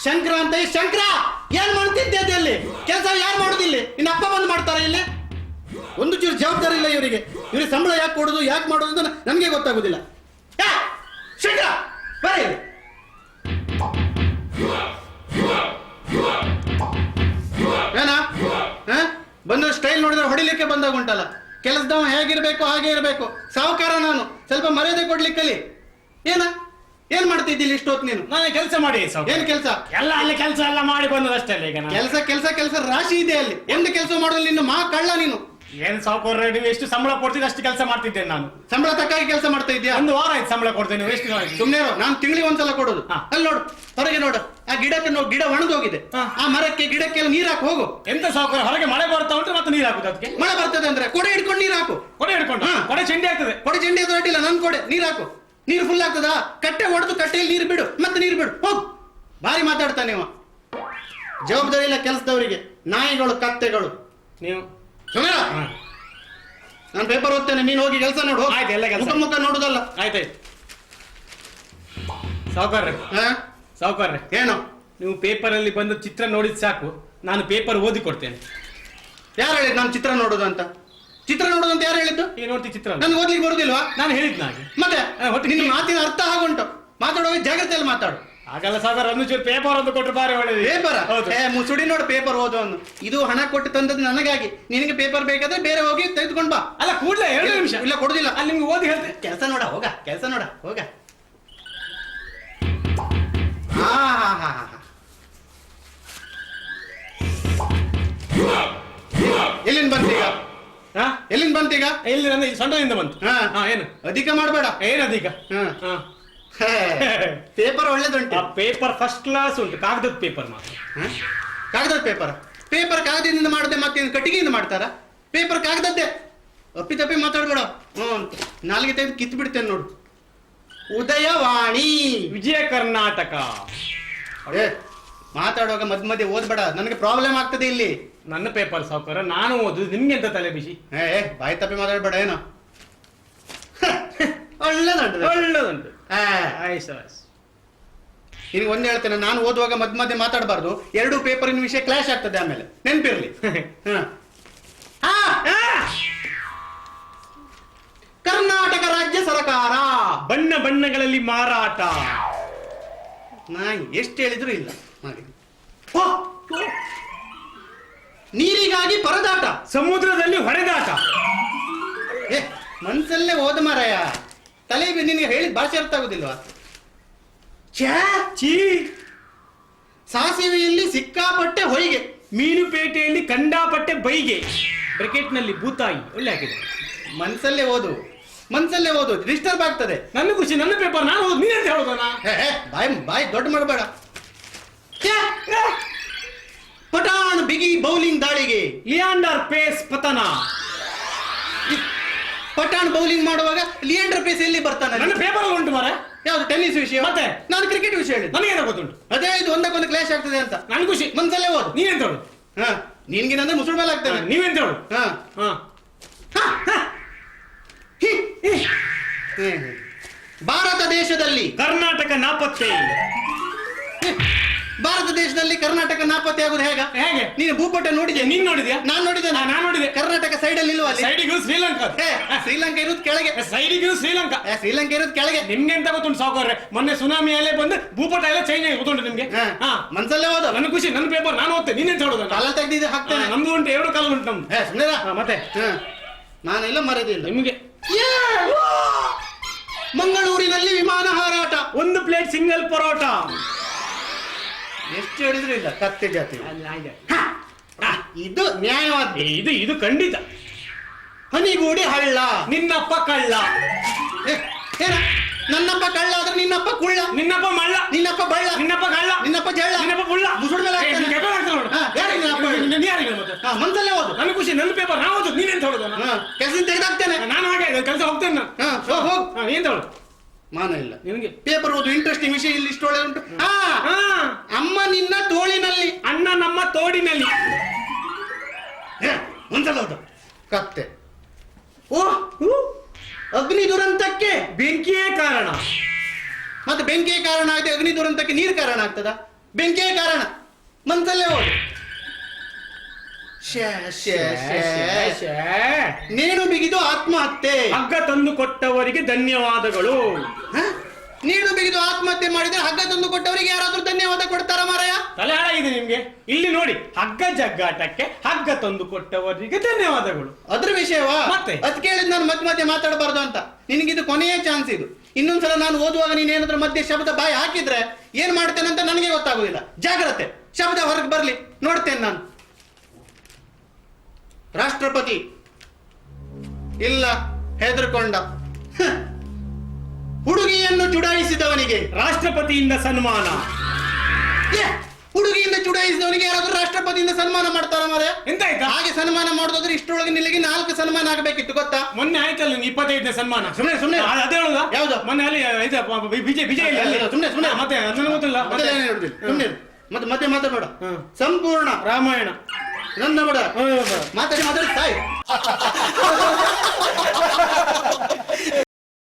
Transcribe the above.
ಶಂಕರ ಅಂತ ಶಂಕರ ಏನ್ ಮಾಡ್ತಿದ್ದೆ ಅಲ್ಲಿ ಕೆಲಸ ಯಾರು ಮಾಡುದಿಲ್ಲ ಇನ್ನು ಅಪ್ಪ ಬಂದು ಮಾಡ್ತಾರ ಇಲ್ಲಿ ಒಂದು ಚೂರು ಜವಾಬ್ದಾರಿ ಇಲ್ಲ ಇವರಿಗೆ ಸಂಬಳ ಯಾಕೆ ಕೊಡುದು ಯಾಕೆ ಮಾಡೋದು ಅಂತ ನಮಗೆ ಗೊತ್ತಾಗುದಿಲ್ಲ ಶಂಕರ ಬರೀ ಏನಾ ಬಂದ ಸ್ಟೈಲ್ ನೋಡಿದ್ರೆ ಹೊಡಿಲಿಕ್ಕೆ ಬಂದಾಗ ಉಂಟಲ್ಲ ಕೆಲಸದವ ಹೇಗಿರ್ಬೇಕು ಹಾಗೆ ಇರಬೇಕು ಸಾಹುಕಾರ ನಾನು ಸ್ವಲ್ಪ ಮರ್ಯಾದೆ ಕೊಡ್ಲಿಕ್ಕಲ್ಲಿ ಏನ್ ಮಾಡ್ತಿದ್ದಿಲ್ಲ ಇಷ್ಟೊತ್ತು ನೀನು ನಾನೇ ಕೆಲಸ ಮಾಡಿ ಏನ್ ಕೆಲಸ ಎಲ್ಲ ಅಲ್ಲಿ ಕೆಲಸ ಎಲ್ಲ ಮಾಡಿ ಬಂದದಷ್ಟೇ ಈಗ ಕೆಲಸ ರಾಶಿ ಇದೆ ಅಲ್ಲಿ ಎಂತ ಕೆಲಸ ಮಾಡೋದು ನಿನ್ನ ಮಾ ಕಳ್ಳ ನೀನು ಏನ್ ಸಾವುಕಾರ ನೀವು ಎಷ್ಟು ಸಂಬಳ ಕೊಡ್ತಿದ್ದೆ ಅಷ್ಟು ಕೆಲಸ ಮಾಡ್ತಿದ್ದೇನೆ ನಾನು ಸಂಬಳ ತಕ್ಕಾಗಿ ಕೆಲಸ ಮಾಡ್ತಾ ಇದ್ಯಾ ಒಂದು ವಾರ ಆಯ್ತು ಸಂಬಳ ಕೊಡ್ತೇನೆ ಎಷ್ಟು ಸುಮ್ನೆ ನಾನು ತಿಂಗಳಿಗೆ ಒಂದ್ಸಲ ಕೊಡೋದು ಅಲ್ಲಿ ನೋಡು ಹೊರಗೆ ನೋಡು ಆ ಗಿಡಕ್ಕೆ ಗಿಡ ಒಣಗೋಗಿದೆ ಆ ಮರಕ್ಕೆ ಗಿಡಕ್ಕೆಲ್ಲ ನೀರ್ ಹಾಕು ಹೋಗು ಎಂತ ಸಾವುಕಾರ ಹೊರಗೆ ಮಳೆ ಬರ್ತಾ ಉಂಟು ಮತ್ತೆ ನೀರ್ ಹಾಕುದು ಅದಕ್ಕೆ ಮಳೆ ಬರ್ತದೆ ಅಂದ್ರೆ ಕೊಡೆ ಹಿಡ್ಕೊಂಡು ನೀರ್ ಹಾಕು ಕೊಡೆ ಹಿಡ್ಕೊಂಡು ಕೊಡೆ ಚೆಂಡಿ ಆಗ್ತದೆ ಕೊಡೆ ಚೆಂಡಿ ಅದು ಅಡ್ಡಿಲ್ಲ ನನ್ ಕೊಡೆ ನೀರ್ ಹಾಕು ನೀರು ಫುಲ್ ಆಗ್ತದ ಕಟ್ಟೆ ಹೊಡೆದು ಕಟ್ಟೆಯಲ್ಲಿ ನೀರು ಬಿಡು ಮತ್ತೆ ನೀರು ಬಿಡು ಹೋಗ್ ಭಾರಿ ಮಾತಾಡ್ತಾನೆ ನೀವು ಜವಾಬ್ದಾರಿ ಇಲ್ಲ ಕೆಲಸದವರಿಗೆ ನಾಯಿಗಳು ಕತ್ತೆಗಳು ನೀವು ಸುಮ್ಮನೆ ನಾನು ಪೇಪರ್ ಓದ್ತೇನೆ ನೀನು ಹೋಗಿ ಕೆಲಸ ನೋಡು ಆಯ್ತು ಎಲ್ಲ ಕೆಲಸ ಮುಖ ನೋಡುದಲ್ಲ ಆಯ್ತಾಯ್ತು ಸಾವುಕಾರ್ರೆ ಏನು ನೀವು ಪೇಪರ್ ಅಲ್ಲಿ ಬಂದು ಚಿತ್ರ ನೋಡಿದ್ ಸಾಕು ನಾನು ಪೇಪರ್ ಓದಿ ಕೊಡ್ತೇನೆ ಯಾರು ಹೇಳಿದ್ ನಾನು ಚಿತ್ರ ನೋಡುದು ಅಂತ ಯಾರು ಹೇಳಿದ್ದು ಈಗ ನೋಡ್ತಿ ಚಿತ್ರ ನನ್ಗೆ ಓದ್ಲಿಕ್ಕೆ ಬರುದಿಲ್ವಾ ನಾನು ಹೇಳಿದ್ ನಾಗೆ ಮತ್ತೆ ನಿನ್ನ ಮಾತಿನ ಅರ್ಥ ಹಾಗುಂಟು ಮಾತಾಡುವಾಗ ಜಾಗ್ರತೆಯಲ್ಲಿ ಮಾತಾಡು ಹಾಗಲ್ಲ ಸಾವುಕಾರ ಒಂದು ಚೂರು ಪೇಪರ್ ಒಂದು ಕೊಟ್ಟರೆ ಬಾರಿ ಒಳ್ಳೆಯದು ಪೇಪರ್ ಮುಸುಡಿ ನೋಡು ಪೇಪರ್ ಓದೋನು ಇದು ಹಣ ಕೊಟ್ಟು ತಂದದ್ದು ನನಗಾಗಿ ನಿನಗೆ ಪೇಪರ್ ಬೇಕಾದ್ರೆ ಬೇರೆ ಹೋಗಿ ತೆಗೆದುಕೊಂಡು ಬಾ ಅಲ್ಲ ಕೂಡಲೇ 2 ನಿಮಿಷ ಇಲ್ಲ ಕೊಡುದಿಲ್ಲ ಅಲ್ಲಿ ನಿಮ್ಗೆ ಓದಿ ಹೇಳ್ತೇನೆ ಕೆಲಸ ನೋಡ ಹೋಗ ಎಲ್ಲಿಂದ ಬಂತೀಗ ಎಲ್ಲಿ ನನ್ನ ಸೊಂಟದಿಂದ ಬಂತು ಏನು ಅಧಿಕ ಮಾಡಬೇಡ ಏನು ಅಧಿಕ ಪೇಪರ್ ಒಳ್ಳೇದುಂಟು ಪೇಪರ್ ಫಸ್ಟ್ ಕ್ಲಾಸ್ ಉಂಟು ಕಾಗದದ ಪೇಪರ್ ಮಾತ್ರ ಕಾಗದದ ಪೇಪರ್ ಕಾಗದದಿಂದ ಮಾಡದೆ ಮತ್ತೆ ಕಟ್ಟಿಗೆಯಿಂದ ಮಾಡ್ತಾರ ಪೇಪರ್ ಕಾಗದದ್ದೇ ಅಪ್ಪಿ ಮಾತಾಡ್ಬೇಡ ನಾಲ್ಗೆ ತೆಗೆದು ಕಿತ್ತು ಬಿಡ್ತೇನೆ ನೋಡು ಉದಯವಾಣಿ ವಿಜಯ ಕರ್ನಾಟಕ ಮಾತಾಡುವಾಗ ಮಧ್ಯೆ ಓದ್ಬೇಡ ನನಗೆ ಪ್ರಾಬ್ಲಮ್ ಆಗ್ತದೆ ಇಲ್ಲಿ ನನ್ನ ಪೇಪರ್ ಸಾವುಕಾರ ನಾನು ಓದುದು ನಿಮ್ಗೆ ಎಂತ ತಲೆ ಬಿಸಿ ಬಾಯಿ ತಪ್ಪಿ ಮಾತಾಡ್ಬೇಡ ಏನೋ ಒಳ್ಳೇದುಂಟು ಈಗ ಒಂದ್ ಹೇಳ್ತೇನೆ ನಾನು ಓದುವಾಗ ಮಧ್ಯೆ ಮಾತಾಡಬಾರ್ದು 2 ಪೇಪರಿನ ವಿಷಯ ಕ್ಲಾಶ್ ಆಗ್ತದೆ ಆಮೇಲೆ ನೆನ್ಪಿರ್ಲಿ ಕರ್ನಾಟಕ ರಾಜ್ಯ ಸರ್ಕಾರ ಬಣ್ಣ ಬಣ್ಣಗಳಲ್ಲಿ ಮಾರಾಟ ನಾ ಎಷ್ಟು ಹೇಳಿದ್ರು ಇಲ್ಲ ನೀರಿಗಾಗಿ ಪರದಾಟ ಸಮುದ್ರದಲ್ಲಿ ಹೊಡೆದಾಟ ಮನ್ಸಲ್ಲೇ ಓದ ಮಾರಾಯ ತಲೆ ನಿನಗೆ ಹೇಳಿದ ಭಾಷೆ ಅರ್ಥ ಆಗುದಿಲ್ವಾ ಸಾಸಿವೆಯಲ್ಲಿ ಸಿಕ್ಕಾಪಟ್ಟೆ ಹೊಯ್ಗೆ ಮೀನುಪೇಟೆಯಲ್ಲಿ ಕಂಡಾಪಟ್ಟೆ ಬೈಗೆ ಬ್ರಾಕೆಟ್ ನಲ್ಲಿ ಭೂತಾಯಿ ಒಳ್ಳೆ ಹಾಕಿದೆ ಮನ್ಸಲ್ಲೇ ಓದು ಡಿಸ್ಟರ್ಬ್ ಆಗ್ತದೆ ನನ್ನ ಖುಷಿ ನನ್ನ ಪೇಪರ್ ನಾನು ಓದು ನೀನಂತ ಹೇಳೋದನ ಬಾಯ್ ದೊಡ್ಡ ಮಾಡಬೇಡ ಪಠಾಣ್ ಬಿಗಿ ಬೌಲಿಂಗ್ ದಾಳಿಗೆ ಲಿಯಾಂಡರ್ ಪೇಸ್ ಪತನ ಪಠಾಣ್ ಬೌಲಿಂಗ್ ಮಾಡುವಾಗ ಲಿಯಾಂಡರ್ ಪೇಸ್ ಎಲ್ಲಿ ಬರ್ತಾನೆ ನನ್ನ ಪೇಪರ್ ಉಂಟು ಮಾರ ಯಾವ್ದು ಟೆನ್ನಿಸ್ ವಿಷಯ ಮತ್ತೆ ನಾನು ಕ್ರಿಕೆಟ್ ವಿಷಯ ಹೇಳಿ ನನಗೇನೋ ಗೊತ್ತುಂಟು ಅದೇ ಇದು ಒಂದಕ್ಕೊಂದು ಕ್ಲಾಶ್ ಆಗ್ತದೆ ಅಂತ ನನ್ ಖುಷಿ ಮನ್ಸಲ್ಲೇ ಓದು ನೀವೆಂತ ಹೇಳು ನಿನ್ಗಿನಂದ್ರೆ ಮುಸುಳು ಮೇಲೆ ಆಗ್ತದೆ ನೀವೆಂತ ಹೇಳು ಭಾರತ ದೇಶದಲ್ಲಿ ಕರ್ನಾಟಕ ನಾಪತ್ತೆ ಕರ್ನಾಟಕ ನಾಪತ್ತೆ ಆಗುದು ಹೇಗೆ ನೀನು ಭೂಪಟ ನೋಡಿದ್ಯಾ ನೀನ್ ನೋಡಿದ್ಯಾ ನಾನು ನೋಡಿದೆ ಕರ್ನಾಟಕ ಸೈಡ್ ಅಲ್ಲಿ ಇಲ್ವಾ ಸೈಡಿಗೂ ಶ್ರೀಲಂಕಾ ಶ್ರೀಲಂಕಾ ಇರೋದು ಕೆಳಗೆ ಸೈಡಿಗೂ ಶ್ರೀಲಂಕಾ ಇರೋದು ಕೆಳಗೆ ನಿಮ್ಗೆ ಎಂತ ಗೊತ್ತುಂಟು ಸಾವುಕಾರ್ರೆ ಮೊನ್ನೆ ಸುನಾಮಿ ಅಲ್ಲೇ ಬಂದು ಭೂಪಟ ಎಲ್ಲ ಚೇಂಜ್ ಆಗಿ ಗೊತ್ತುಂಟು ನಿಮ್ಗೆ ಮನ್ಸಲ್ಲೇ ಓದು ನನ್ನ ಖುಷಿ ನನ್ನ ಪೇಪರ್ ನಾನು ಓದ್ತೇನೆ ನೀನೆಂತ ಹೇಳೋದು ಕಾಲ ತೆಗ್ದಿದ್ದು ಹಾಕ್ತೇನೆ ನಮ್ದು ಉಂಟು 2 ಕಾಲ ಉಂಟು ನಮ್ದು ಮತ್ತೆ ನಾನೆಲ್ಲ ಮರೆದಿಲ್ಲ ನಿಮ್ಗೆ ಮಂಗಳೂರಿನಲ್ಲಿ ವಿಮಾನ ಹಾರಾಟ 1 ಪ್ಲೇಟ್ ಸಿಂಗಲ್ ಪರೋಟ ಎಷ್ಟು ಹೇಳಿದ್ರು ಇಲ್ಲ ಕತ್ತೆ ಜಾತಿ ಇದು ನ್ಯಾಯವಾದ ಇದು ಖಂಡಿತ ಹನಿಗೂಡಿ ಹಳ್ಳ ನಿನ್ನಪ್ಪ ಕಳ್ಳ ನನ್ನಪ್ಪ ಕಳ್ಳ ಆದ್ರೆ ನಿನ್ನಪ್ಪ ಕುಳ್ಳ ನಿನ್ನಪ್ಪ ಮಳ್ಳ ನಿನ್ನಪ್ಪ ಬಳ್ಳ ನಿನ್ನಪ್ಪ ಕಳ್ಳ ನಿನ್ನಪ್ಪ ಜಳ್ಳ ನಿನ್ನಪ್ಪ ಬುಳ್ಳ ಮುಸುಡು ಮನ್ಸಲ್ಲೇ ಓದು ನನ್ನ ಖುಷಿ ನನ್ನ ಪೇಪರ್ ನಾ ಓದು ನೀನೆಂತ ಹೇಳೋದು ಕೆಲಸ ತೆಗೆದಾಕ್ತೇನೆ ನಾನು ಹಾಗೆ ಕೆಲಸ ಹೋಗ್ತೇನೆ ಹೋಗ್ ಏನ್ ಹೇಳು ಮಾನ ಇಲ್ಲ ನಿಮಗೆ ಪೇಪರ್ ಓದು ಇಂಟ್ರೆಸ್ಟಿಂಗ್ ವಿಷಯ ಇಲ್ಲಿ ಇಷ್ಟು ಒಳ್ಳೆ ಉಂಟು ಅಮ್ಮ ನಿನ್ನ ತೋಳಿನಲ್ಲಿ ಅಣ್ಣ ನಮ್ಮ ತೋಡಿನಲ್ಲಿ ಒಂದ್ಸಲ ಹೌದು ಕತ್ತೆ ಅಗ್ನಿ ದುರಂತಕ್ಕೆ ಬೆಂಕಿಯೇ ಕಾರಣ ಮತ್ತೆ ಬೆಂಕಿಯೇ ಕಾರಣ ಆಗಿದೆ ಅಗ್ನಿ ದುರಂತಕ್ಕೆ ನೀರು ಕಾರಣ ಆಗ್ತದ ಬೆಂಕಿಯೇ ಕಾರಣ. ಮನ್ಸಲ್ಲೇ ಹೋಗಿ ನೇಣು ಬಿಗಿದು ಆತ್ಮಹತ್ಯೆ. ಹಗ್ಗ ತಂದು ಕೊಟ್ಟವರಿಗೆ ಧನ್ಯವಾದಗಳು. ಹ? ನೇಣು ಬಿಗಿದು ಆತ್ಮಹತ್ಯೆ ಮಾಡಿದ್ರೆ ಹಗ್ಗ ತಂದು ಕೊಟ್ಟವರಿಗೆ ಯಾರಾದ್ರೂ ಧನ್ಯವಾದ ಕೊಡ್ತಾರ ಮಾರಾಯ? ತಲೆ ಹಾಳಾಗಿದೆ ನಿಮ್ಗೆ. ಇಲ್ಲಿ ನೋಡಿ, ಹಗ್ಗ ಜಗ್ಗಾಟಕ್ಕೆ ಹಗ್ಗ ತಂದು ಕೊಟ್ಟವರಿಗೆ ಧನ್ಯವಾದಗಳು. ಅದ್ರ ವಿಷಯವಾ? ಮತ್ತೆ? ಅದ್ ಕೇಳಿದ್ ನಾನು ಮಧ್ಯೆ ಮಾತಾಡಬಾರ್ದು ಅಂತ. ನಿನಗಿದು ಕೊನೆಯ ಚಾನ್ಸ್ ಇದು. ಇನ್ನೊಂದ್ಸಲ ನಾನು ಓದುವಾಗ ನೀನ್ ಏನಾದ್ರೂ ಮಧ್ಯೆ ಶಬ್ದ ಬಾಯಿ ಹಾಕಿದ್ರೆ ಏನ್ ಮಾಡ್ತೇನೆ ಅಂತ ನನಗೆ ಗೊತ್ತಾಗುದಿಲ್ಲ. ಜಾಗ್ರತೆ, ಶಬ್ದ ಹೊರಗೆ ಬರ್ಲಿ ನೋಡ್ತೇನೆ ನಾನು. ರಾಷ್ಟ್ರಪತಿ ಇಲ್ಲ, ಹೆದರ್ಕೊಂಡ. ಹುಡುಗಿಯನ್ನು ಚುಡಾಯಿಸಿದವನಿಗೆ ರಾಷ್ಟ್ರಪತಿಯಿಂದ ಸನ್ಮಾನ. ಹುಡುಗಿಯಿಂದ ಚುಡಾಯಿಸಿದವನಿಗೆ ಯಾರಾದ್ರೂ ರಾಷ್ಟ್ರಪತಿಯಿಂದ ಸನ್ಮಾನ ಮಾಡ್ತಾರ ಮಾರೆ? ಎಂತ ಆಯ್ತಾ? ಹಾಗೆ ಸನ್ಮಾನ ಮಾಡೋದಾದ್ರೆ ಇಷ್ಟರೊಳಗೆ ನಿಲ್ಲಿಗೆ 4 ಸನ್ಮಾನ ಆಗಬೇಕಿತ್ತು, ಗೊತ್ತಾ? ಮೊನ್ನೆ ಆಯ್ತಲ್ಲ 25ನೇ ಸನ್ಮಾನ. ಸುಮ್ನೆ ಅದೇ ಹೇಳುದ? ಯಾವ್ದು? ಮೊನ್ನೆ ಅಲ್ಲಿ ವಿಜಯ್ ಸುಮ್ನೆ ಮತ್ತೆ ಅದನ್ನ ಗೊತ್ತಿಲ್ಲ. ಸುಮ್ನೆ ಮತ್ತೆ ಮಧ್ಯೆ ಮಾತಾಡಬೇಡ. ಹ್ಮ್. ಸಂಪೂರ್ಣ ರಾಮಾಯಣ ನನ್ನ ಬೇಡ ಹೌದು. ಮಾತಾಡಿ ಸಾಯ್.